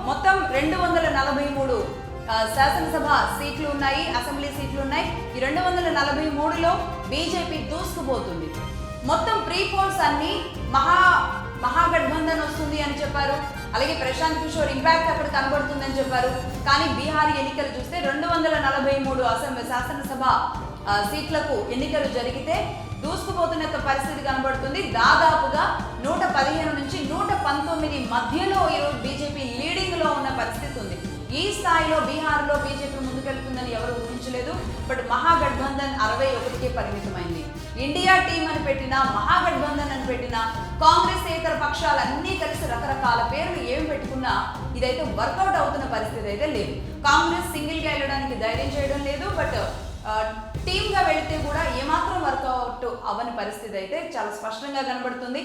మొత్తం 243 శాసనసభ సీట్లు ఉన్నాయి, అసెంబ్లీ సీట్లు ఉన్నాయి. ఈ 243లో బీజేపీ దూసుకుపోతుంది. మొత్తం ప్రీ పోల్స్ అన్ని మహాగఠబంధన్ వస్తుంది అని చెప్పారు. అలాగే ప్రశాంత్ కిషోర్ ఇంపాక్ట్ అక్కడ కనబడుతుందని చెప్పారు. కానీ బీహార్ ఎన్నికలు చూస్తే 243 శాసనసభ సీట్లకు ఎన్నికలు జరిగితే దూసుకుపోతున్న పరిస్థితి కనబడుతుంది. దాదాపుగా 115 నుంచి 119 మధ్యలో ఈరోజు బీజేపీ లీడింగ్ లో ఉన్న పరిస్థితి ఉంది. ఈ స్థాయిలో బీహార్లో బీజేపీ ముందుకెళ్తుందని ఎవరు ఊహించలేదు. బట్ మహాగఠబంధన్ 61కే పరిమితమైంది. ఇండియా టీం అని పెట్టిన, మహాగఠబంధన్ అని పెట్టిన, కాంగ్రెస్ ఇతర పక్షాలన్నీ కలిసి రకరకాల పేర్లు ఏం పెట్టుకున్నా ఇదైతే వర్కౌట్ అవుతున్న పరిస్థితి అయితే లేదు. కాంగ్రెస్ సింగిల్ గా వెళ్ళడానికి ధైర్యం చేయడం లేదు. బట్ టీమ్ గా వెళితే కూడా ఏమాత్రం వర్కౌట్ అవ్వని పరిస్థితి అయితే చాలా స్పష్టంగా కనబడుతుంది.